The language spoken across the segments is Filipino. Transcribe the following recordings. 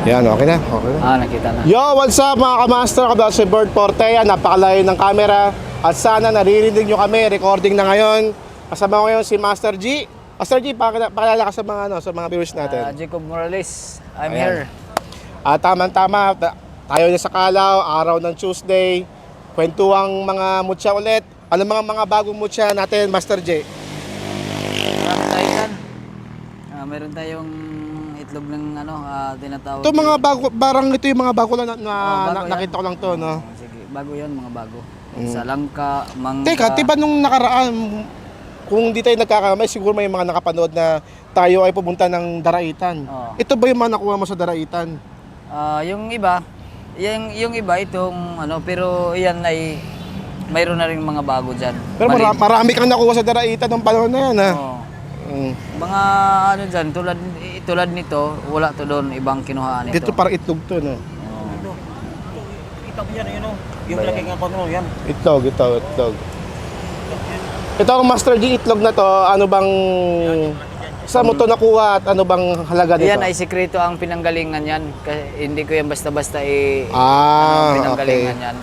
Yan, okay na. Okay na. Nakita na. Yo, what's up mga kamaster? Kabla si Bird Portea, napakalayo ng camera. At sana naririnig nyo kami, recording na ngayon. Kasama ko ngayon si Master G. Master G, pakilala ka sa mga, sa mga viewers natin. Jacob Morales, I'm Ayan. here. Tama-tama, tayo na sa Kalaw, araw ng Tuesday. Kwentuang mga mutya ulit. Ano mga bagong mutya natin, Master J? Marami tayo yan. Meron tayong itlog ng tinatawag. Ito mga bago, parang ito yung mga bago lang bago nakita ko lang to, no? Sige, bago yan, mga bago. Sa langka, mangga. Teka, diba nung nakaraan, kung di tayo nagkakamay, siguro may mga nakapanood na tayo ay pumunta ng Daraitan. Oo. Ito ba yung mga nakuha mo sa Daraitan? Yung iba, yung iba itong pero yan ay mayroon na rin mga bago dyan. Pero marami kang nakuha sa Daraitan ng panahon na yan, ha? Oo. Mga dyan, tulad nito, wala to doon, ibang kinuhaan ito. Dito parang itlog to, no? Kita mo yan, yun o. Yung laki nga pa mo, yan. Itlog. Ito ang Master G, itlog na to, ano bang... Saan mo to nakuha at ano bang halaga nito? Yan ay sikreto ang pinanggalingan yan. Kasi hindi ko yan basta-basta okay. pinanggalingan yan.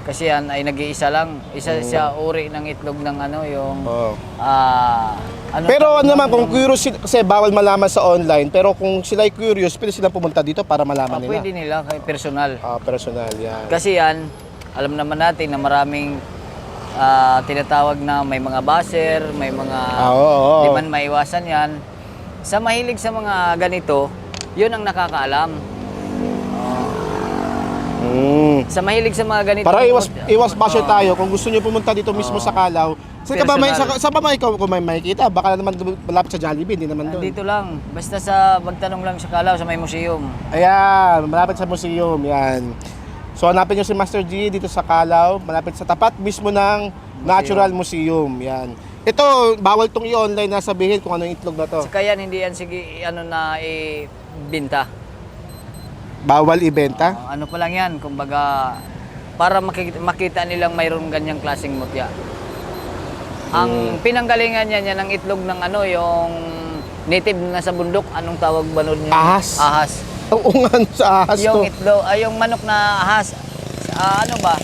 Kasi yan ay nag-iisa lang. Isa siya uri ng itlog ng yung... Pero naman, kung curious, kasi bawal malaman sa online, pero kung sila ay curious, pwede silang pumunta dito para malaman nila. Pwede nila, kay personal. Personal, yan. Kasi yan, alam naman natin na maraming tinatawag na may mga baser, may mga di man maiwasan yan. Sa mahilig sa mga ganito, yun ang nakakaalam. Sa mahilig sa mga ganito. Para iwas basher tayo, kung gusto niyo pumunta dito mismo sa Kalaw, saan ka ba may ikaw kung may makikita? Baka naman malapit sa Jollibee, hindi naman doon. Dito lang, basta magtanong lang sa Kalaw, sa may museum. Ayan, malapit sa museum, yan. So hanapin niyo si Master G dito sa Kalaw, malapit sa tapat mismo ng Natural Museum, yan. Ito, bawal tong i-online na sabihin kung ano yung itlog na to. Saka yan, hindi yan sige ibinta. Bawal ibenta? Ano pa lang yan, kumbaga, para makita nilang mayroong ganyang klaseng mutya. Ang pinanggalingan yan ang itlog ng yung native na sa bundok, anong tawag ba nun yun? Ahas. Ahas. Oo nga, sa ahas Yung to. itlog, yung manok na ahas. Ano ba?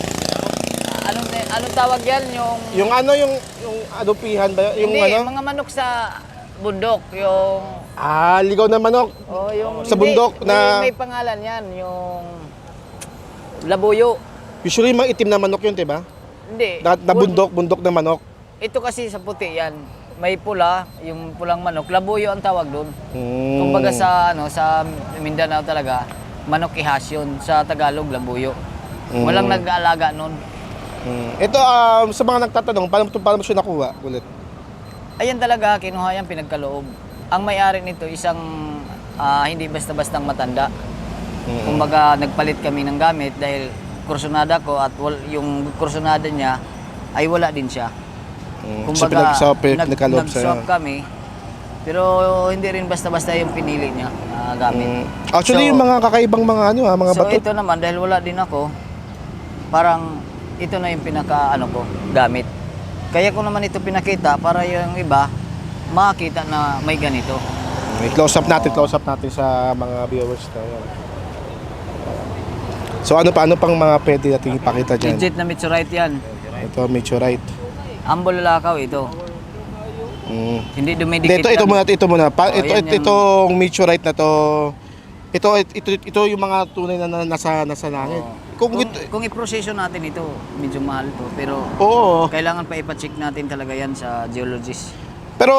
Anong tawag yan? Yung adupihan ba? Yung hindi, mga manok sa bundok, yung... ligaw na manok. Sa bundok na... May pangalan yan, yung... Labuyo. Usually mga itim na manok yun, diba? Hindi. Na bundok na manok. Ito kasi sa puti yan. May pula, yung pulang manok. Labuyo ang tawag doon. Kumbaga sa Mindanao talaga, manok ihas yun. Sa Tagalog, labuyo. Walang nag-aalaga nun. Ito, sa mga nagtatanong, paano mo siya nakuha ulit? Ayan talaga, kinuha yan, pinagkaloob. Ang may-ari nito, isang hindi basta-bastang matanda. Kumbaga, nagpalit kami ng gamit dahil kursunada ko at yung kursunada niya ay wala din siya. Kumbaga, nag-swap kami. Pero hindi rin basta-basta yung pinili niya gamit. Actually, yung mga kakaibang mga mga so bato. ito naman, dahil wala din ako, parang ito na yung pinaka ko, gamit. Kaya ko naman ito pinakita para yung iba makita na may ganito. Close up natin sa mga viewers tayo. So ano pang mga pwede natin ipakita dyan? Legit na meteorite yan. Ito, meteorite. Ambulalakaw ito. Hindi dumidikit. Ito muna. Itong meteorite na to. Ito yung mga tunay na nasa langit. Kung i-proseso natin ito, medyo mahal to. Pero kailangan pa ipa-check natin talaga yan sa geologist. Pero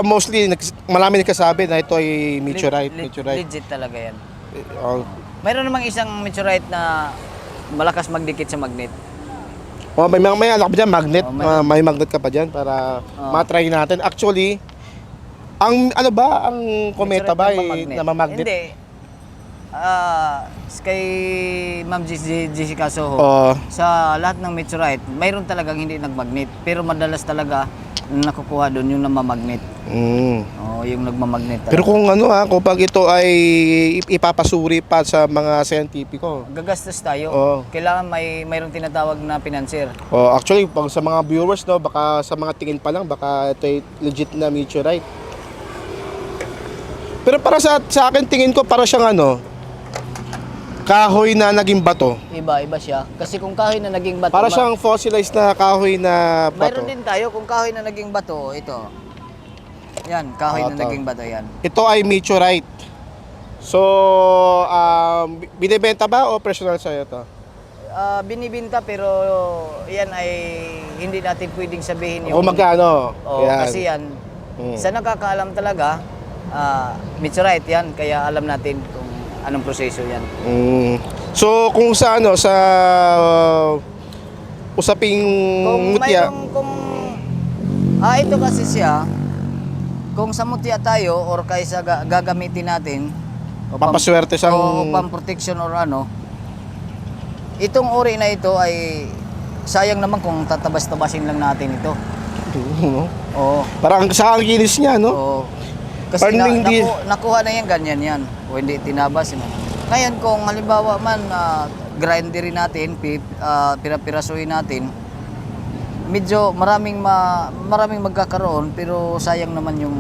mostly, marami nagkasabi na ito ay meteorite. Legit talaga yan. Mayroon namang isang meteorite na malakas magdikit sa magnet. May anak pa dyan, magnet. May magnet ka pa dyan para matry natin. Actually, ang kometa ba ay namamagnet? Hindi. Kay Ma'am Jessica Soho, sa lahat ng meteorite, mayroon talagang hindi nagmagnet. Pero madalas talaga nakukuha doon yung namamagnet. Yung nagmamagnet talaga. Pero kung pag ito ay ipapasuri pa sa mga scientifico, gagastos tayo. Kailangan mayroong tinatawag na financier. Actually, pag sa mga viewers, baka sa mga tingin pa lang, baka ito ay legit na meteorite. Pero para sa akin, tingin ko para siyang ano, kahoy na naging bato. Iba siya. Kasi kung kahoy na naging bato, Para siyang fossilized na kahoy na bato. mayroon din tayo kung kahoy na naging bato, ito. Yan, kahoy na Ito. naging bato yan. Ito ay meteorite. So, binibenta ba o personal sa'yo to? Binibinta pero yan ay hindi natin pwedeng sabihin O magkano? Oo, kasi yan, sa nakakaalam talaga, meteorite yan, kaya alam natin kung anong proseso yan. So, kung sa ano, sa usaping Kung mutya, ito kasi siya, kung sa mutya tayo or kaysa gagamitin natin, papaswerte siyang... o pang-protection or ano, itong uri na ito ay sayang naman kung tatabas-tabasin lang natin ito. no? Oo. Parang sa ang kinis niya, no? Oo. Kasi Parang hindi- nakuha na yan, ganyan yan. O hindi tinabas. Ngayon kung halimbawa man, grinderin natin, pirapirasuhin natin, medyo maraming magkakaroon pero sayang naman yung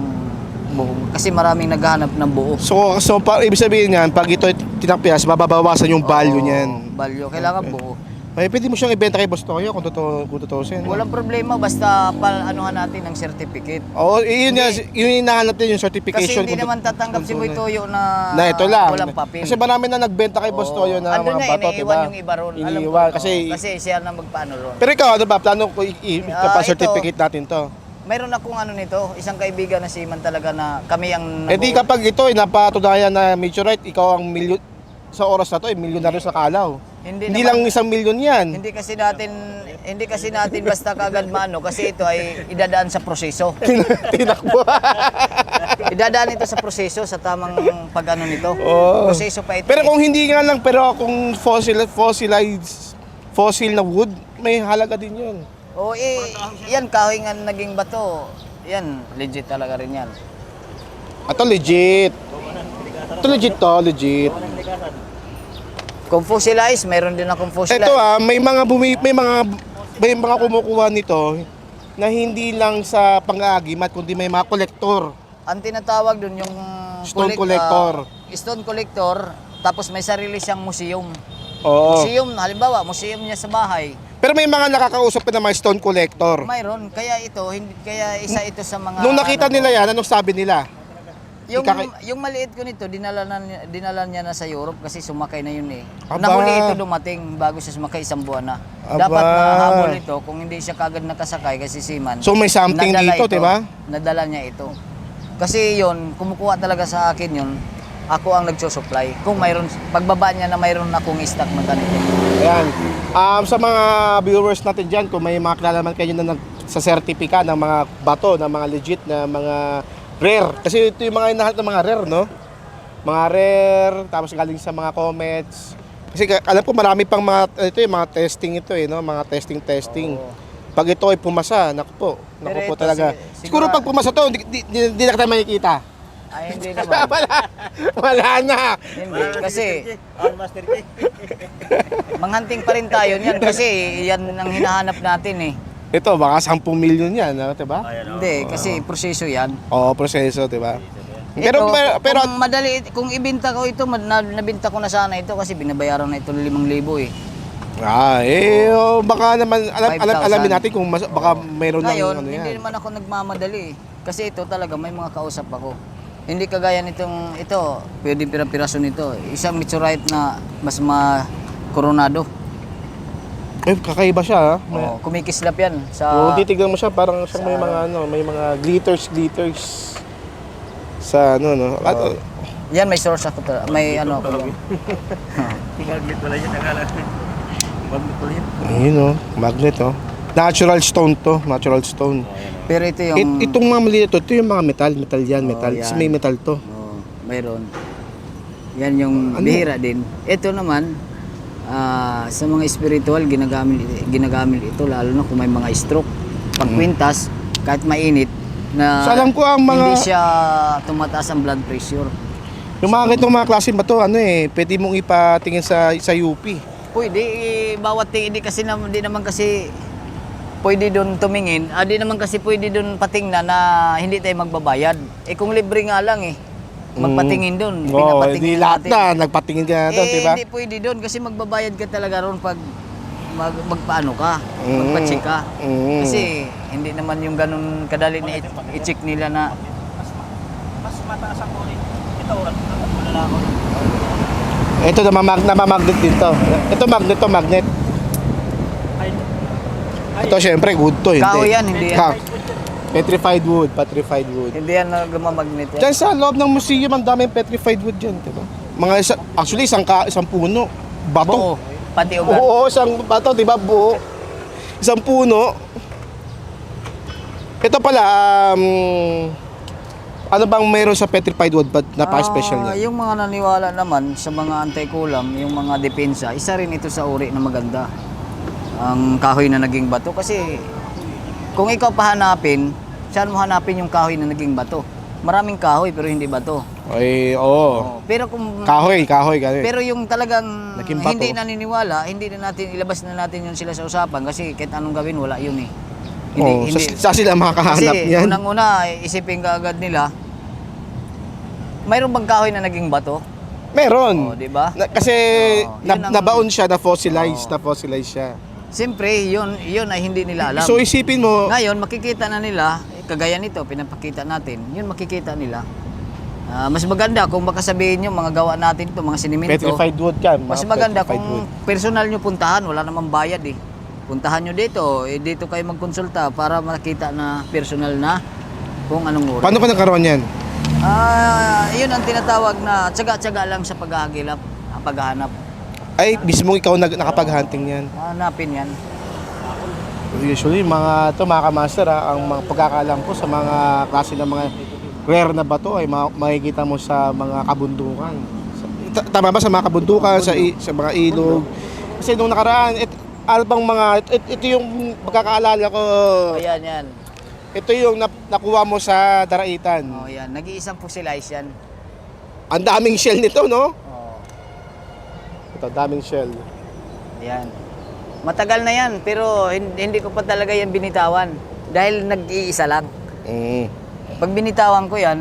buo. Kasi maraming naghahanap ng buo. So ibig sabihin niyan, pag ito tinapyas, mababawasan yung value Oo, niyan. Value. Kailangan buo. Ay, pwede mo siyang ibenta kay Boss Toyo kung totoo sin. Walang problema basta anuhan natin ng certificate. Oo, yun yung hinahanap din yung certification. Kasi hindi naman tatanggap si Boy Toyo na ito lang. walang papel. Kasi marami na nagbenta kay Boss Toyo na Andun mga na, bato, iniiwan diba? yung iba ron. Alam ko, Iniiwan, kasi siya na magpaano ron. Pero ikaw, ano ba? Plano ko ipa-certificate natin to? Mayroon akong ano nito, isang kaibigan na seaman talaga na kami ang Eh di kapag ito ay napatunayan na meteorite, ikaw ang milyon sa oras na to, milyonaryo sa Kalaw. Hindi Hindi naman- lang 1 milyon yan. hindi kasi natin basta kagad maano kasi ito ay idadaan sa proseso. Tinakbo. Idadaan ito sa proseso sa tamang pag-ano nito. Oo. Proseso pa ito. Pero kung hindi nga lang, pero kung fossil na wood, may halaga din yun. Yan kahoy nga naging bato. Yan, legit talaga rin yan. Ito legit. Ito legit. Kung fossilized, mayroon din akong fossilized. Ito may mga kumukuha nito na hindi lang sa pang-aagimat kundi may mga kolektor. Ang tinatawag dun yung Stone collector. Stone collector, tapos may sarili siyang museum. Oo. Museum, halimbawa, museum niya sa bahay. Pero may mga nakakausap pa na mga stone collector. Mayroon, kaya isa ito sa mga Nung nakita nila yan, anong sabi nila? yung maliit ko nito, dinala niya na sa Europe kasi sumakay na yun eh. Aba. Nahuli ito dumating bago siya sumakay 1 buwan na. Aba. Dapat mahabol ito kung hindi siya kagad nakasakay kasi seaman. So may something nadala dito, ito, di ba? Nadala niya ito. Kasi yon kumukuha talaga sa akin yun. Ako ang nagsusupply. Kung mayroon, pagbaba niya na mayroon akong stock na ganito. Ayan. Sa mga viewers natin dyan, kung may mga kilala man kayo na sa sertipika ng mga bato, ng mga legit na mga rare. Kasi ito yung mga hinahanap ng mga rare, no? Mga rare, tapos galing sa mga comments. Kasi alam ko marami pang ito yung mga testing ito no? Mga testing. Oo. Pag ito ay pumasa, naku po Pero ito, talaga. siguro- Siguro pag pumasa to, hindi na kita makikita. Ay, hindi naman. Wala na. Hindi. Kasi, Master K. manghunting pa rin tayo niyan kasi yan ang hinahanap natin eh. Ito, baka 10 milyon yan, diba? Hindi, kasi proseso yan. Oo, proseso, diba? Pero, Ito, pero, kung madali, kung ibenta ko ito, nabenta ko na sana ito kasi binabayaran na ito 5,000 eh. baka naman, 5,000. alamin natin kung baka mayroon lang Ngayon, ano hindi yan. naman ako nagmamadali eh. Kasi ito talaga, may mga kausap ako. Hindi kagaya nitong, ito, pwede pira-piraso nito. Isang meteorite na mas koronado. Kakaiba siya, ha? Oh, kumikislap yan Oo, sa... titignan mo siya, parang siyang may mga glitters sa no. Yan, may source ako. May ano ako. Magnet pala yun, nakala. Magnet pala yun. Ayun, magnet, Natural stone to, natural stone. Pero ito yung... Itong mga maliit ito yung mga metal yan, metal. yan. Kasi may metal to. Oh, mayroon. Yan yung bihira din. Ito naman, sa mga spiritual, ginagamit ito, lalo na kung may mga stroke. Pag kwintas, kahit mainit, na So, alam ko ang mga- hindi siya tumataas ang blood pressure. Yung mga ganitong mga klase ba to, pwede mong ipatingin sa UP. Pwede, bawat hindi kasi di naman kasi pwede doon tumingin. Di naman kasi pwede doon patingnan na hindi tayo magbabayad. Kung libre nga lang eh. magpatingin doon. Oo, Pinapatingin hindi lahat natin. na, nagpatingin ka na doon, di ba? Hindi pwede doon kasi magbabayad ka talaga ron pag magpaano ka, Mm. magpa-check ka. Mm. Kasi hindi naman yung ganun kadali na i-check nila na Mas mataas ang kulit. Ito, wala na ako. Ito namamagnet dito. Ito magnet. Ay, Ito syempre wood to, hindi. kahoy yan, hindi yan. Petrified wood. Hindi yan na gumamagnet yan. Diyan sa loob ng museum, ang daming petrified wood dyan, di ba? Actually, isang puno. Bato. Buo, pati ugat. Oo, isang bato, di ba? Buo. Isang puno. Ito pala, ano bang meron sa petrified wood but napaka-special niya? Yung mga naniwala naman sa mga antay-kulam, yung mga depensa, isa rin ito sa uri na maganda. Ang kahoy na naging bato. Kasi kung ikaw pahanapin, saan mo hanapin yung kahoy na naging bato? Maraming kahoy pero hindi bato. Ay, oo. Pero kung Kahoy. pero yung talagang Naging bato. hindi naniniwala, hindi na natin ilabas na natin yun sila sa usapan kasi kahit anong gawin wala yun eh. Oo, sa sila makakahanap Kasi niyan. unang-una isipin ka agad nila, mayroong bang kahoy na naging bato? Meron. Oh, di ba? Kasi yun ang- nabaon siya, na-fossilize siya. Siyempre, yun ay hindi nila alam. So isipin mo, Ngayon, makikita na nila, kagaya nito, pinapakita natin, yun makikita nila. Mas maganda kung baka sabihin nyo, mga gawa natin ito, mga sinimento. petrified wood yan. Mas mga maganda petrified kung wood. personal nyo puntahan, wala namang bayad eh. Puntahan nyo dito, dito kayo magkonsulta para makita na personal na kung anong uri. Paano ka nagkaroon yan? Yun ang tinatawag na tsaga-tsaga lang sa paghahagilap, paghahanap. Ay, mismo ikaw nakapag-hunting yan. Hanapin yan. Usually, mga kamaster, ang mga pagkakalam ko sa mga klase ng mga rare na bato ay makikita mo sa mga kabundukan. Tama ba sa mga kabundukan, sa mga ilog? Kasi nung nakaraan, ano bang ito yung pagkakaalala ko, O yan. ito yung nakuha mo sa Daraitan. O yan, nag-iisang fossilize yan. Ang daming shell nito, no? O, Ito, daming shell. yan. Matagal na yan, pero hindi ko pa talaga yan binitawan. Dahil nag-iisa lang. Mm. Pag binitawan ko yan,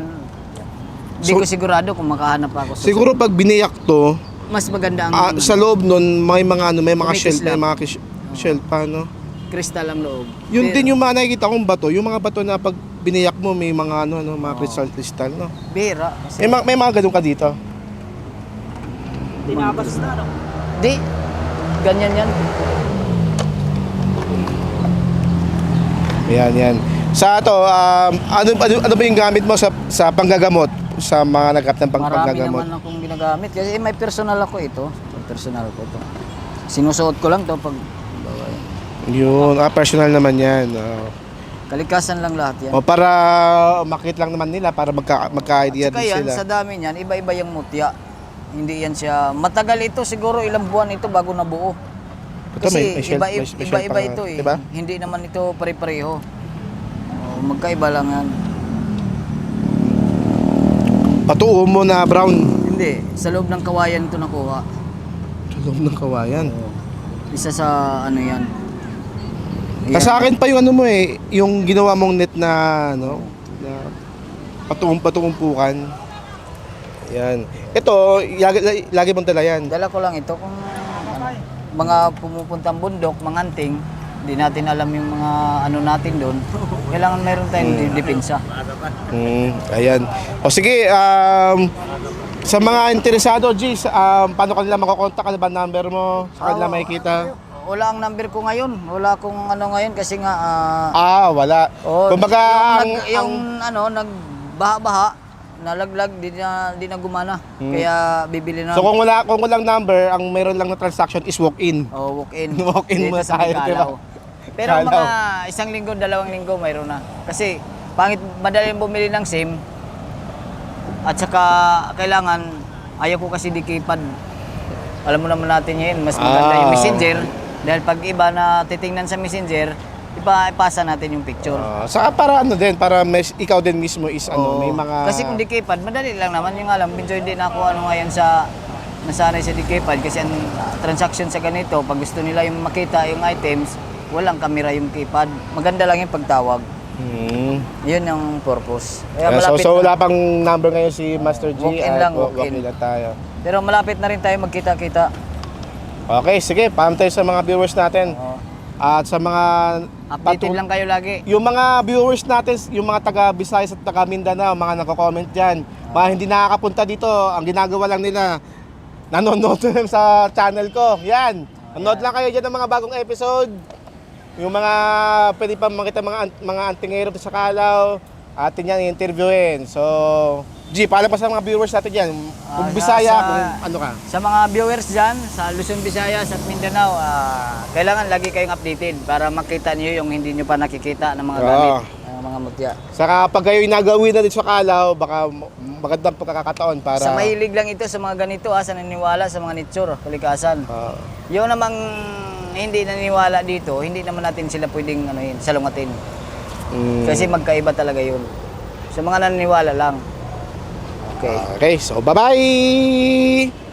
hindi So- ko sigurado kung makahanap ako. Siguro pag biniyak to, mas maganda ang sa loob nun, may mga shell, Kumikislap. may mga shell pa, no? kristal ang loob. Yun Pero- din yung mga nakikita kong bato, yung mga bato na pag biniyak mo may mga mga kristal, no? Bira. May mga ganun ka dito. tinabas na, no? Di, ganyan yan. Yan. Sa ano ba yung gamit mo sa panggagamot? Sa mga nagkap ng Marami panggagamot? naman akong ginagamit. Kasi may personal ako ito. Personal ko ito. Sinusuot ko lang to pag Yun, personal naman yan. kalikasan lang lahat yan. O para makita lang naman nila, para magka-idea Saka din yan, sila. sa dami niyan, iba-iba yung mutya. Hindi yan siya, matagal ito, siguro ilang buwan ito bago nabuo. Ito, Kasi may shell- iba, may shell iba-iba pa nga, ito eh. diba? Hindi naman ito pare-pareho. Magkaiba lang yan. Patuo mo na brown. Hindi, sa loob ng kawayan ito nakuha. Sa loob ng kawayan. Isa sa ano yan. Sa akin pa yung ano mo yung ginawa mong net na na patuumpukan. Yan. Ito, lagi mong dala yan. Dala ko lang ito kung mga pumupuntang bundok, manganting, hindi natin alam yung mga ano natin doon. Kailangan mayroon tayong depensa. Ayan. O sige, sa mga interesado, G, paano kanila makokontak? Ano ba number mo? Sa kanila makikita? Wala ang number ko ngayon. Wala akong ano ngayon kasi nga Wala. Kumbaga, yung nagbaha-baha, nalaglag, di na gumana. Kaya bibili na. so kung walang number, ang meron lang na transaction is walk-in. Walk-in. Walk-in Dito muna sa tayo, Bicalaw. diba? Pero Bicalaw. mga 1 linggo, 2 linggo, mayroon na. Kasi pangit, madaling bumili ng SIM. At saka kailangan, ayaw ko kasi di keypad. Alam mo naman natin yun, mas maganda yung messenger. Dahil pag iba na titingnan sa messenger, ipasa natin yung picture. Saka para para ikaw din mismo is may mga... Kasi kung di keypad, madali lang naman yung alam. Medyo hindi na ako ngayon sa nasanay sa di keypad kasi ang transaction sa ganito, pag gusto nila yung makita yung items, walang camera yung keypad. Maganda lang yung pagtawag. Yun ang purpose. Kaya So, malapit so na. wala pang number ngayon si Master G. Walk-in at lang, walk-in walk-in. lang tayo. Pero malapit na rin tayo magkita-kita. Okay, sige. Paalam tayo sa mga viewers natin. Oo. At sa mga Updated lang kayo lagi. yung mga viewers natin, yung mga taga Visayas at taga Mindanao, mga nagko-comment diyan, mga hindi nakakapunta dito, ang ginagawa lang nila, nanonood lang sa channel ko. Yan. Nanood lang kayo diyan ng mga bagong episode. Yung mga pwede pa makita mga antingero sa Calao, atin yan i-interviewin. So, G, paalam pa sa mga viewers natin diyan. Kung Bisaya, kung ano ka. Sa mga viewers dyan, sa Luzon, Visayas at Mindanao, kailangan lagi kayong updated para makita niyo yung hindi niyo pa nakikita ng mga gamit, ng mga mutya. Saka pag kayo nagawin na dito sa Calao, baka magandang pagkakataon para... Sa mahilig lang ito sa mga ganito, sa naniniwala sa mga nature, kalikasan. Yung namang hindi naniniwala dito, hindi naman natin sila pwedeng salungatin. Kasi magkaiba talaga yun. Sa mga naniniwala lang. Okay. Okay, so bye-bye!